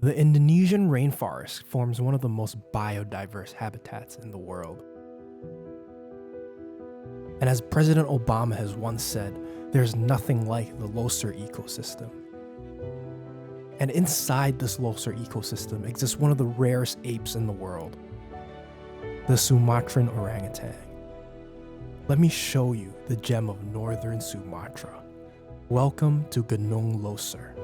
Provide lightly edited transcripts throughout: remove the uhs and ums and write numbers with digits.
The Indonesian rainforest forms one of the most biodiverse habitats in the world. And as President Obama has once said, there's nothing like the Leauser ecosystem. And inside this Leauser ecosystem exists one of the rarest apes in the world, the Sumatran Orangutan. Let me show you the gem of northern Sumatra. Welcome to Gunung Leuser.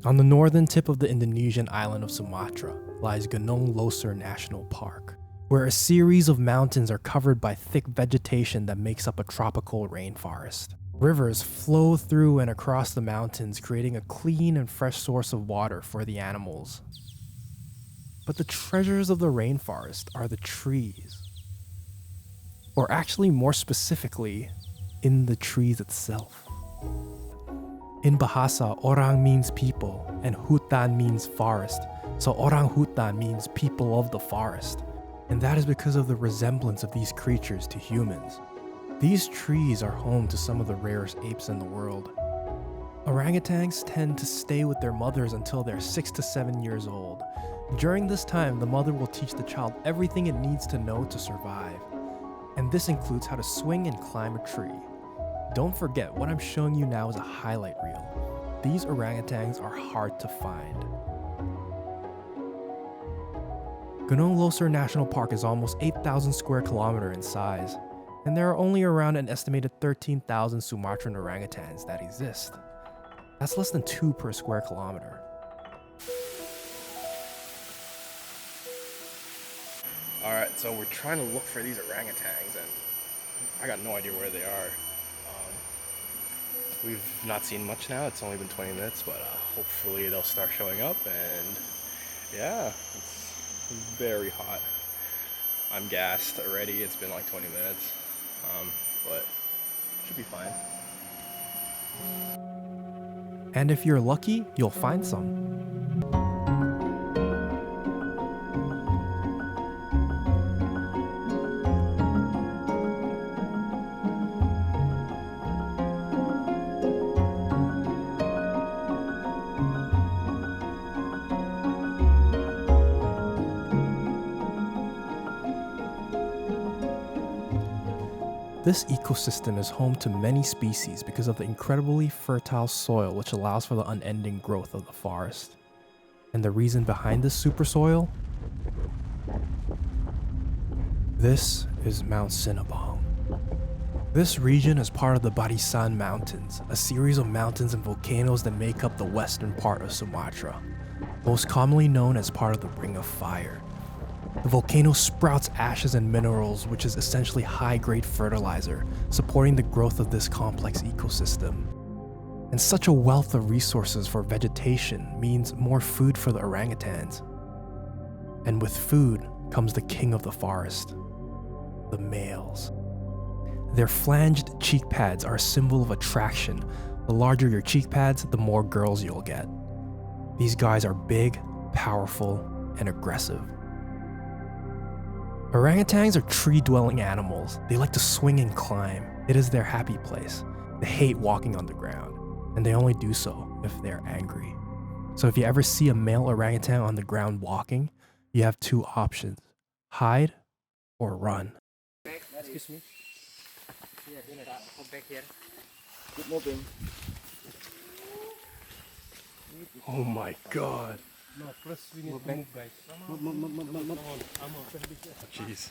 On the northern tip of the Indonesian island of Sumatra lies Gunung Leuser National Park, where a series of mountains are covered by thick vegetation that makes up a tropical rainforest. Rivers flow through and across the mountains, creating a clean and fresh source of water for the animals. But the treasures of the rainforest are the trees. Or actually, more specifically, in the trees itself. In Bahasa, orang means people, and hutan means forest, so orangutan means people of the forest. And that is because of the resemblance of these creatures to humans. These trees are home to some of the rarest apes in the world. Orangutans tend to stay with their mothers until they're 6 to 7 years old. During this time, the mother will teach the child everything it needs to know to survive. And this includes how to swing and climb a tree. Don't forget, what I'm showing you now is a highlight reel. These orangutans are hard to find. Gunung Leuser National Park is almost 8,000 square kilometers in size, and there are only around an estimated 13,000 Sumatran orangutans that exist. That's less than 2 per square kilometer. Alright, so we're trying to look for these orangutans, and I got no idea where they are. We've not seen much now, it's only been 20 minutes, but hopefully they'll start showing up, and yeah, it's very hot. I'm gassed already, it's been like 20 minutes, but should be fine. And if you're lucky, you'll find some. This ecosystem is home to many species because of the incredibly fertile soil which allows for the unending growth of the forest. And the reason behind this super soil? This is Mount Sinabung. This region is part of the Barisan Mountains, a series of mountains and volcanoes that make up the western part of Sumatra, most commonly known as part of the Ring of Fire. The volcano sprouts ashes and minerals, which is essentially high-grade fertilizer, supporting the growth of this complex ecosystem. And such a wealth of resources for vegetation means more food for the orangutans. And with food comes the king of the forest, the males. Their flanged cheek pads are a symbol of attraction. The larger your cheek pads, the more girls you'll get. These guys are big, powerful, and aggressive. Orangutans are tree-dwelling animals. They like to swing and climb. It is their happy place. They hate walking on the ground, and they only do so if they're angry. So if you ever see a male orangutan on the ground walking, you have 2 options: hide or run. Excuse me. Come back here. Keep moving. Oh my god. No, plus we need to move, guys. Move. Jeez.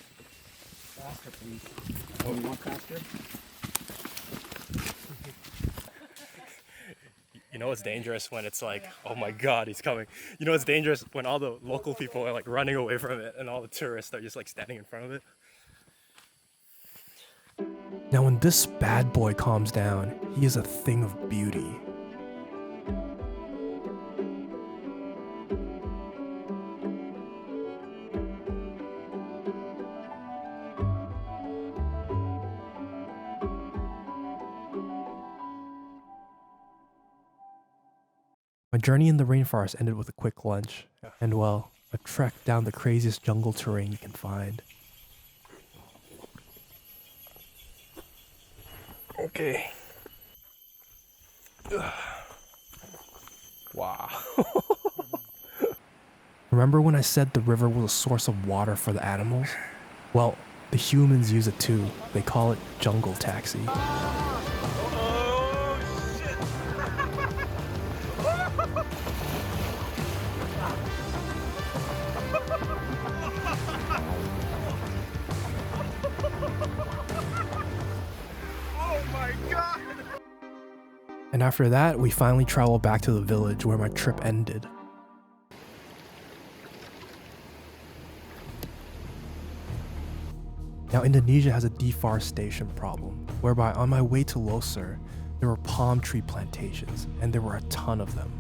Faster, please. More faster. You know what's dangerous when it's like, oh my god, he's coming. You know what's dangerous when all the local people are like running away from it and all the tourists are just like standing in front of it. Now when this bad boy calms down, he is a thing of beauty. My journey in the rainforest ended with a quick lunch, and well, a trek down the craziest jungle terrain you can find. Okay. Ugh. Wow. Remember when I said the river was a source of water for the animals? Well, the humans use it too. They call it jungle taxi. And after that, we finally traveled back to the village where my trip ended. Now, Indonesia has a deforestation problem, whereby on my way to Leauser, there were palm tree plantations, and there were a ton of them.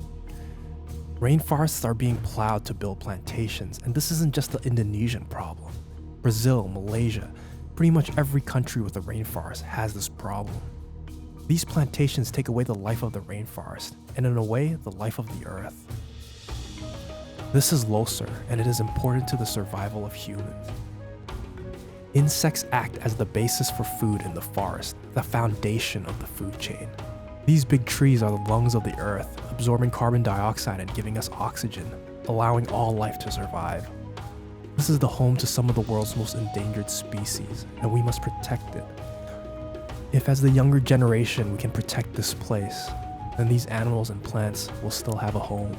Rainforests are being plowed to build plantations, and this isn't just the Indonesian problem. Brazil, Malaysia, pretty much every country with a rainforest has this problem. These plantations take away the life of the rainforest, and in a way, the life of the earth. This is Leauser, and it is important to the survival of humans. Insects act as the basis for food in the forest, the foundation of the food chain. These big trees are the lungs of the earth, absorbing carbon dioxide and giving us oxygen, allowing all life to survive. This is the home to some of the world's most endangered species, and we must protect it. If as the younger generation we can protect this place, then these animals and plants will still have a home.